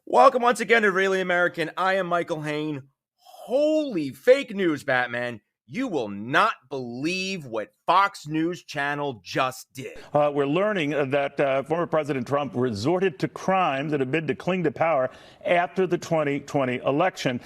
Welcome once again to Really American. I am Michael Hayne. Holy fake news, Batman. You will not believe what Fox News Channel just did. We're learning that former President Trump resorted to crimes in a bid to cling to power after the 2020 election.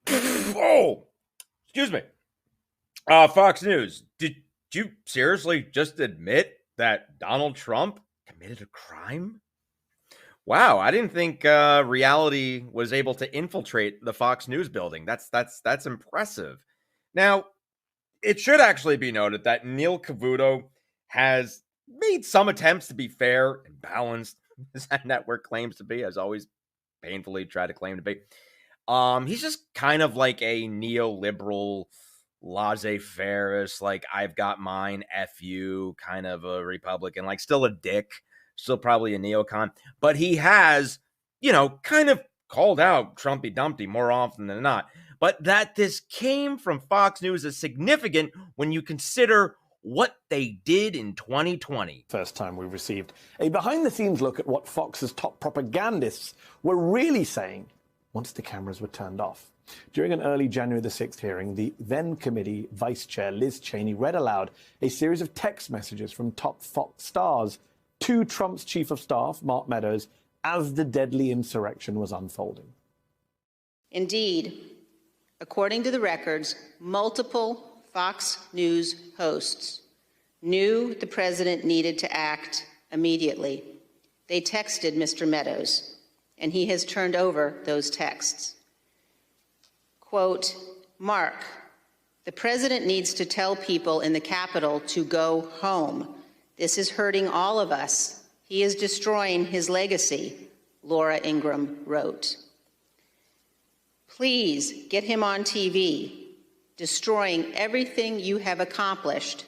Oh, excuse me. Fox News, did you seriously just admit that Donald Trump committed a crime? Wow, I didn't think reality was able to infiltrate the Fox News building. That's impressive. Now, it should actually be noted that Neil Cavuto has made some attempts to be fair and balanced, as that network claims to be, as always painfully tried to claim to be. He's just kind of like a neoliberal, laissez-faire-ist, like I've got mine, F you, kind of a Republican, like still a dick, still probably a neocon, but he has, kind of called out Trumpy Dumpty more often than not. But that this came from Fox News is significant when you consider what they did in 2020. First time we received a behind-the-scenes look at what Fox's top propagandists were really saying once the cameras were turned off. During an early January the 6th hearing, the then committee vice chair Liz Cheney read aloud a series of text messages from top Fox stars to Trump's chief of staff, Mark Meadows, as the deadly insurrection was unfolding. Indeed, according to the records, multiple Fox News hosts knew the president needed to act immediately. They texted Mr. Meadows, and he has turned over those texts. Quote, Mark, the president needs to tell people in the Capitol to go home. This is hurting all of us. He is destroying his legacy, Laura Ingraham wrote. Please get him on TV. Destroying everything you have accomplished,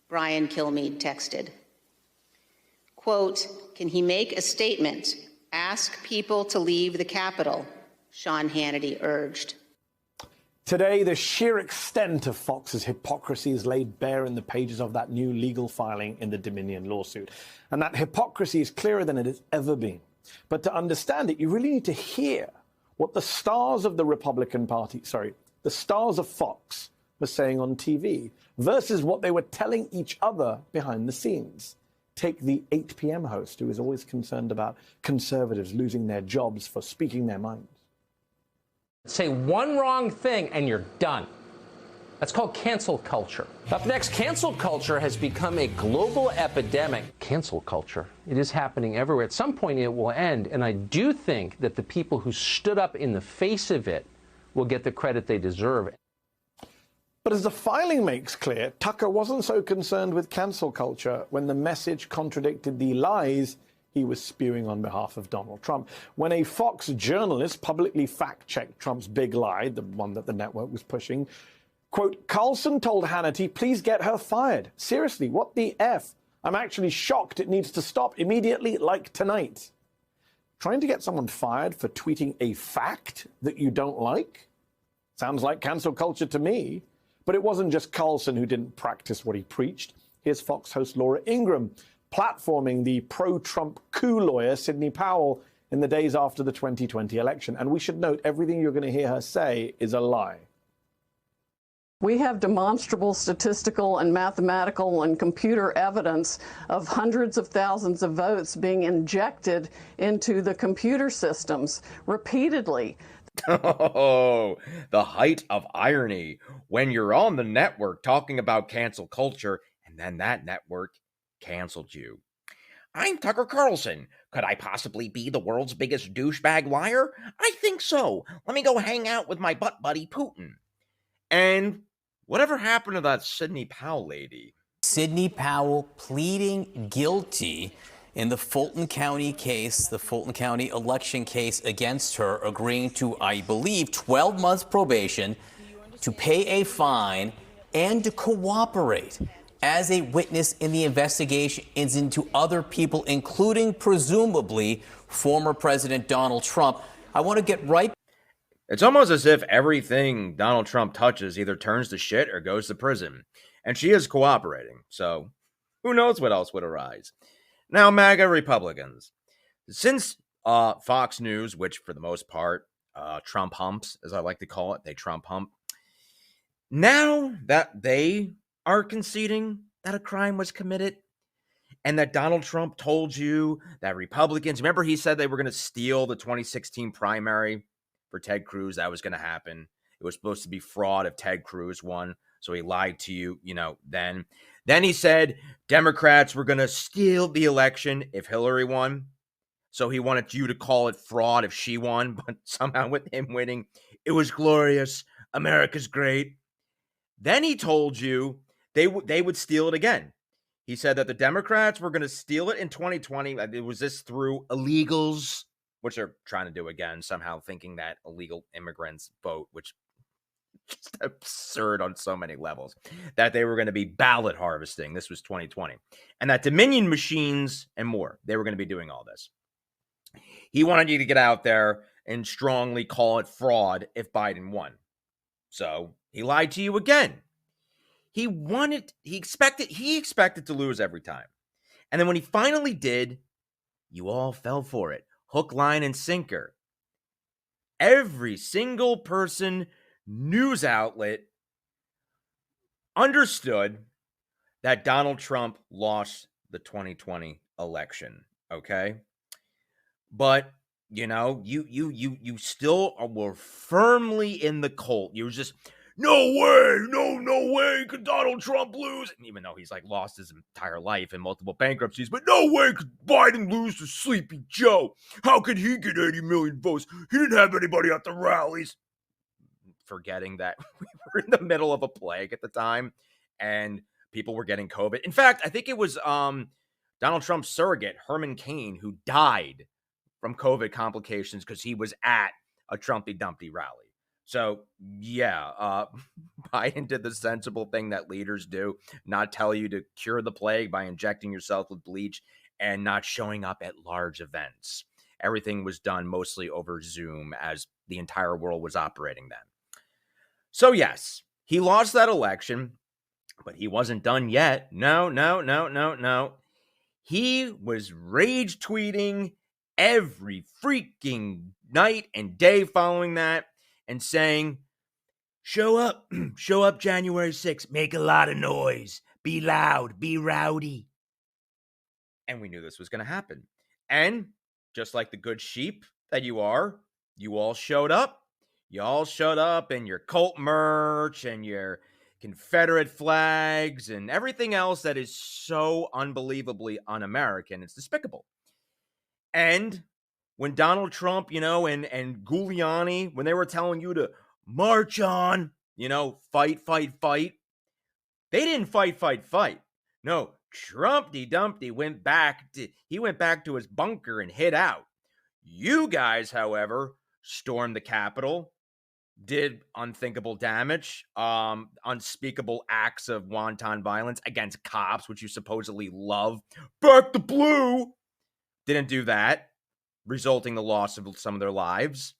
Brian Kilmeade texted. Quote, can he make a statement? Ask people to leave the Capitol, Sean Hannity urged. Today, the sheer extent of Fox's hypocrisy is laid bare in the pages of that new legal filing in the Dominion lawsuit. And that hypocrisy is clearer than it has ever been. But to understand it, you really need to hear what the stars of the Republican Party, the stars of Fox were saying on TV versus what they were telling each other behind the scenes. Take the 8 p.m. host who is always concerned about conservatives losing their jobs for speaking their minds. Say one wrong thing and you're done. That's called cancel culture. Up next, cancel culture has become a global epidemic. Cancel culture, it is happening everywhere. At some point it will end, and I do think that the people who stood up in the face of it will get the credit they deserve. But as the filing makes clear, Tucker wasn't so concerned with cancel culture when the message contradicted the lies he was spewing on behalf of Donald Trump. When a Fox journalist publicly fact-checked Trump's big lie, the one that the network was pushing, quote, Carlson told Hannity, please get her fired. Seriously, what the F? I'm actually shocked. It needs to stop immediately, like tonight. Trying to get someone fired for tweeting a fact that you don't like? Sounds like cancel culture to me. But it wasn't just Carlson who didn't practice what he preached. Here's Fox host Laura Ingraham platforming the pro-Trump coup lawyer Sidney Powell in the days after the 2020 election. And we should note everything you're going to hear her say is a lie. We have demonstrable statistical and mathematical and computer evidence of hundreds of thousands of votes being injected into the computer systems repeatedly. Oh, the height of irony when you're on the network talking about cancel culture and then that network canceled you. I'm Tucker Carlson. Could I possibly be the world's biggest douchebag liar? I think so. Let me go hang out with my butt buddy Putin. And whatever happened to that Sidney Powell lady? Sidney Powell pleading guilty in the Fulton County case, the Fulton County election case against her, agreeing to, I believe, 12 months probation, to pay a fine, and to cooperate as a witness in the investigation into other people, including, presumably, former President Donald Trump. I want to get right. It's almost as if everything Donald Trump touches either turns to shit or goes to prison. And she is cooperating, so who knows what else would arise. Now, MAGA Republicans. Since Fox News, which for the most part, Trump humps, as I like to call it, they Trump hump. Now that they are conceding that a crime was committed and that Donald Trump told you that Republicans, remember he said they were going to steal the 2016 primary for Ted Cruz. That was going to happen. It was supposed to be fraud if Ted Cruz won. So he lied to you, then. Then he said Democrats were going to steal the election if Hillary won. So he wanted you to call it fraud if she won, but somehow with him winning, it was glorious. America's great. Then he told you they would steal it again. He said that the Democrats were going to steal it in 2020. It was this through illegals, which they're trying to do again, somehow thinking that illegal immigrants vote, which is just absurd on so many levels, that they were going to be ballot harvesting. This was 2020. And that Dominion machines and more, they were going to be doing all this. He wanted you to get out there and strongly call it fraud if Biden won. So he lied to you again. He expected to lose every time. And then when he finally did, you all fell for it. Hook, line, and sinker. Every single person, news outlet, understood that Donald Trump lost the 2020 election. Okay? But you still were firmly in the cult. You were just, no way, no way could Donald Trump lose. And even though he's lost his entire life in multiple bankruptcies, but no way could Biden lose to Sleepy Joe. How could he get 80 million votes? He didn't have anybody at the rallies. Forgetting that we were in the middle of a plague at the time and people were getting COVID. In fact, I think it was Donald Trump's surrogate, Herman Cain, who died from COVID complications because he was at a Trumpy Dumpty rally. So, yeah, Biden did the sensible thing that leaders do, not tell you to cure the plague by injecting yourself with bleach and not showing up at large events. Everything was done mostly over Zoom as the entire world was operating then. So, yes, he lost that election, but he wasn't done yet. No. He was rage tweeting every freaking night and day following that and saying, show up January 6th, make a lot of noise, be loud, be rowdy. And we knew this was going to happen. And just like the good sheep that you are, you all showed up. You all showed up in your cult merch and your Confederate flags and everything else that is so unbelievably un-American. It's despicable. And when Donald Trump, and Giuliani, when they were telling you to march on, fight, they didn't fight. No, Trumpty Dumpty went back to his bunker and hid out. You guys, however, stormed the Capitol, did unthinkable damage, unspeakable acts of wanton violence against cops, which you supposedly love. Back the blue! Didn't do that, resulting in the loss of some of their lives.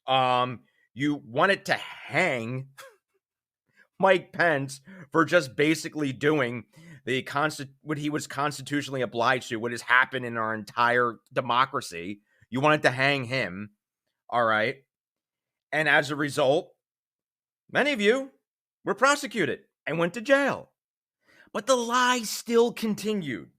You wanted to hang Mike Pence for just basically doing what he was constitutionally obliged to, what has happened in our entire democracy. You wanted to hang him, all right? And as a result, many of you were prosecuted and went to jail. But the lies still continued.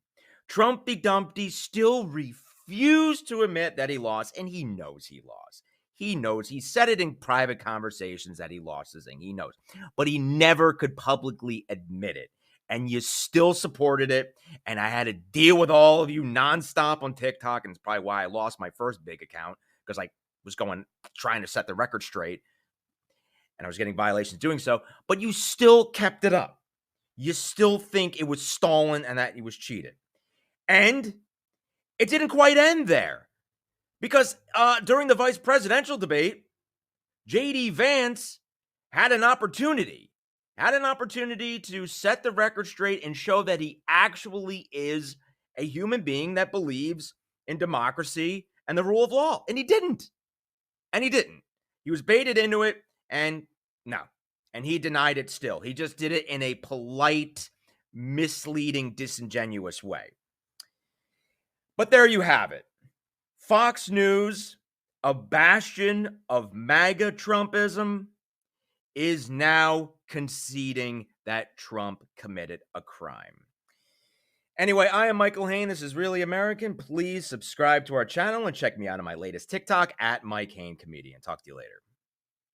Trumpy Dumpty still refused to admit that he lost, and he knows he lost. He knows. He said it in private conversations that he lost his thing. He knows. But he never could publicly admit it. And you still supported it. And I had to deal with all of you nonstop on TikTok. And it's probably why I lost my first big account, because I was trying to set the record straight. And I was getting violations doing so. But you still kept it up. You still think it was stolen and that he was cheated. And it didn't quite end there. Because during the vice presidential debate, J.D. Vance had an opportunity to set the record straight and show that he actually is a human being that believes in democracy and the rule of law. And he didn't. He was baited into it, and no. And he denied it still. He just did it in a polite, misleading, disingenuous way. But there you have it. Fox News, a bastion of MAGA Trumpism, is now conceding that Trump committed a crime. Anyway, I am Michael Hayne. This is Really American. Please subscribe to our channel and check me out on my latest TikTok at Mike Hayne Comedian. Talk to you later.